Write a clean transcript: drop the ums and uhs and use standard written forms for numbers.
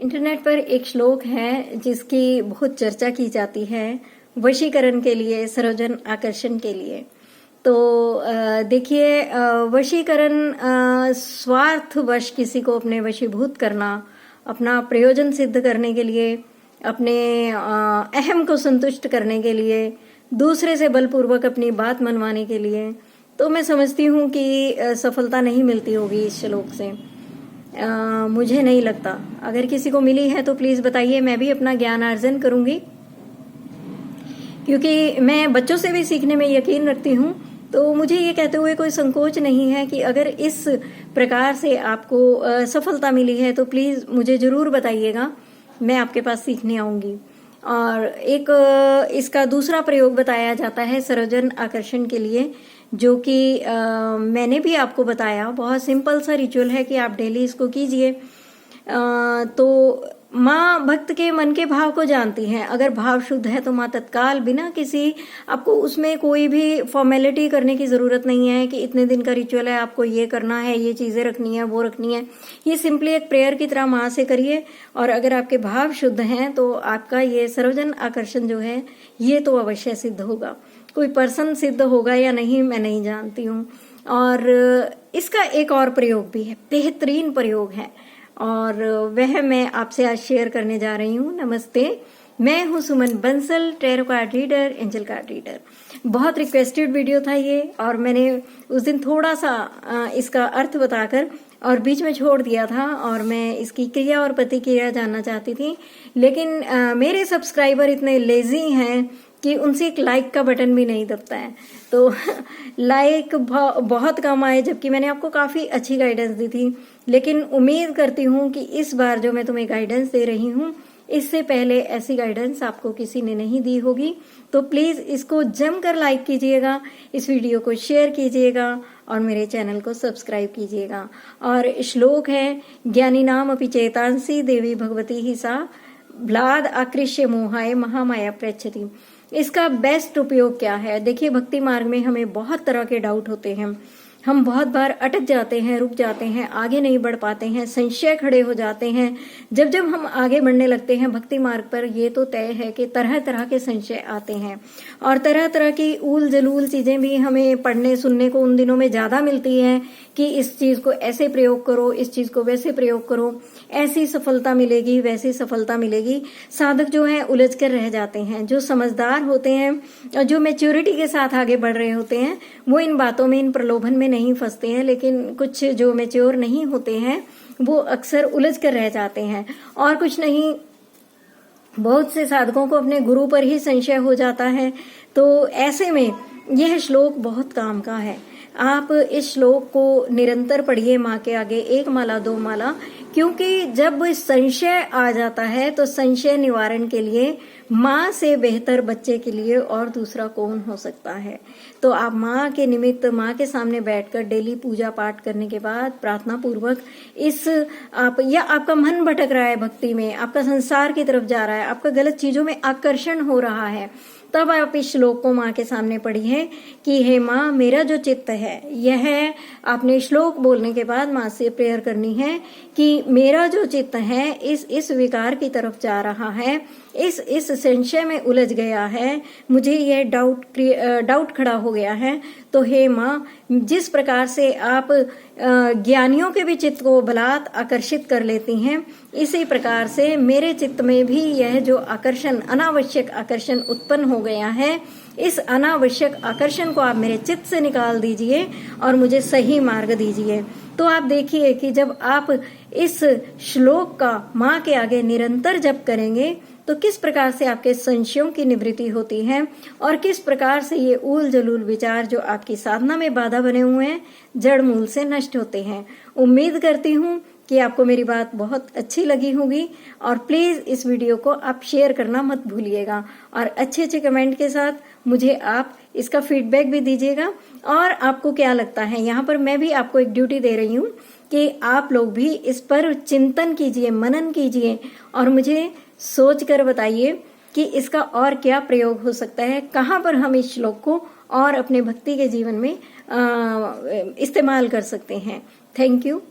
Internet पर एक श्लोक है जिसकी बहुत चर्चा की जाती है वशीकरण के लिए, सरोजन आकर्षण के लिए। तो देखिए, वशीकरण स्वार्थवश किसी को अपने वशीभूत करना, अपना प्रयोजन सिद्ध करने के लिए, अपने अहम को संतुष्ट करने के लिए, दूसरे से बलपूर्वक अपनी बात मनवाने के लिए, तो मैं समझती हूँ कि सफलता नहीं मिलती होगी इस श्लोक से। मुझे नहीं लगता। अगर किसी को मिली है तो प्लीज बताइए, मैं भी अपना ज्ञान अर्जन करूंगी, क्योंकि मैं बच्चों से भी सीखने में यकीन रखती हूँ। तो मुझे ये कहते हुए कोई संकोच नहीं है कि अगर इस प्रकार से आपको सफलता मिली है तो प्लीज मुझे जरूर बताइएगा, मैं आपके पास सीखने आऊंगी। और एक इसका दूसरा प्रयोग बताया जाता है सरोजन आकर्षण के लिए, जो कि मैंने भी आपको बताया। बहुत सिंपल सा रिचुअल है कि आप डेली इसको कीजिए। तो माँ भक्त के मन के भाव को जानती हैं। अगर भाव शुद्ध है तो माँ तत्काल, बिना किसी, आपको उसमें कोई भी फॉर्मेलिटी करने की जरूरत नहीं है कि इतने दिन का रिचुअल है, आपको ये करना है, ये चीजें रखनी है, वो रखनी है। ये सिंपली एक प्रेयर की तरह माँ से करिए, और अगर आपके भाव शुद्ध हैं तो आपका ये सरोजन आकर्षण जो है ये तो अवश्य सिद्ध होगा। कोई पर्सन सिद्ध होगा या नहीं मैं नहीं जानती हूँ। और इसका एक और प्रयोग भी है, बेहतरीन प्रयोग है, और वह मैं आपसे आज शेयर करने जा रही हूँ। नमस्ते, मैं हूँ Suman Bansal, tarot card reader, angel card reader. बहुत रिक्वेस्टेड वीडियो था ये, और मैंने उस दिन थोड़ा सा इसका अर्थ बताकर और बीच में छोड़ दिया था, और मैं इसकी क्रिया और प्रतिक्रिया जानना चाहती थी। लेकिन मेरे सब्सक्राइबर इतने लेजी हैं कि उनसे एक लाइक का बटन भी नहीं दबता है। तो लाइक बहुत कम आए, जबकि मैंने आपको काफी अच्छी गाइडेंस दी थी। लेकिन उम्मीद करती हूँ कि इस बार जो मैं तुम्हें गाइडेंस दे रही हूँ, इससे पहले ऐसी गाइडेंस आपको किसी ने नहीं दी होगी। तो प्लीज इसको जमकर लाइक कीजिएगा, इस वीडियो को शेयर कीजिएगा, और मेरे चैनल को सब्सक्राइब कीजिएगा। और श्लोक है, ज्ञानी नाम अपि चेतांसी देवी भगवती ही सा ब्लाद आकृष्य मोहाय महामाया प्रच्छति। इसका बेस्ट उपयोग क्या है? देखिए, भक्ति मार्ग में हमें बहुत तरह के डाउट होते हैं। हम बहुत बार अटक जाते हैं, रुक जाते हैं, आगे नहीं बढ़ पाते हैं, संशय खड़े हो जाते हैं। जब जब हम आगे बढ़ने लगते हैं भक्ति मार्ग पर, ये तो तय है कि तरह तरह के संशय आते हैं, और तरह तरह की ऊल जलूल चीजें भी हमें पढ़ने सुनने को उन दिनों में ज्यादा मिलती है कि इस चीज को ऐसे प्रयोग करो, इस चीज को वैसे प्रयोग करो, ऐसी सफलता मिलेगी, वैसी सफलता मिलेगी। साधक जो है उलझ कर रह जाते हैं। जो समझदार होते हैं और जो मैच्योरिटी के साथ आगे बढ़ रहे होते हैं, वो इन बातों में, इन प्रलोभन में नहीं फंसते हैं। लेकिन कुछ जो मैच्योर नहीं होते हैं वो अक्सर उलझ कर रह जाते हैं। और कुछ नहीं, बहुत से साधकों को अपने गुरु पर ही संशय हो जाता है। तो ऐसे में यह श्लोक बहुत काम का है। आप इस श्लोक को निरंतर पढ़िए माँ के आगे, 1 माला 2 माला, क्योंकि जब संशय आ जाता है तो संशय निवारण के लिए माँ से बेहतर बच्चे के लिए और दूसरा कौन हो सकता है। तो आप माँ के निमित्त, माँ के सामने बैठकर डेली पूजा पाठ करने के बाद प्रार्थना पूर्वक या आपका मन भटक रहा है भक्ति में, आपका संसार की तरफ जा रहा है, आपका गलत चीजों में आकर्षण हो रहा है, तब आप इस श्लोक को माँ के सामने पढ़िए कि हे माँ, मेरा जो चित्त है, यह आपने श्लोक बोलने के बाद माँ से प्रेयर करनी है कि मेरा जो चित्त है इस विकार की तरफ जा रहा है, इस संशय में उलझ गया है, मुझे यह डाउट खड़ा हो गया है। तो हे माँ, जिस प्रकार से आप ज्ञानियों के भी चित्त को बलात् आकर्षित कर लेती हैं, इसी प्रकार से मेरे चित्त में भी यह जो आकर्षण, अनावश्यक आकर्षण उत्पन्न हो गया है, इस अनावश्यक आकर्षण को आप मेरे चित्त से निकाल दीजिए और मुझे सही मार्ग दीजिए। तो आप देखिए कि जब आप इस श्लोक का माँ के आगे निरंतर जप करेंगे तो किस प्रकार से आपके संशयों की निवृत्ति होती है, और किस प्रकार से ये ऊल जलूल विचार जो आपकी साधना में बाधा बने हुए हैं, जड़ मूल से नष्ट होते हैं। उम्मीद करती हूँ कि आपको मेरी बात बहुत अच्छी लगी होगी, और प्लीज इस वीडियो को आप शेयर करना मत भूलिएगा, और अच्छे अच्छे कमेंट के साथ मुझे आप इसका फीडबैक भी दीजिएगा। और आपको क्या लगता है, यहाँ पर मैं भी आपको एक ड्यूटी दे रही हूँ कि आप लोग भी इस पर चिंतन कीजिए, मनन कीजिए, और मुझे सोच कर बताइए कि इसका और क्या प्रयोग हो सकता है, कहाँ पर हम इस श्लोक को और अपने भक्ति के जीवन में इस्तेमाल कर सकते हैं। Thank you.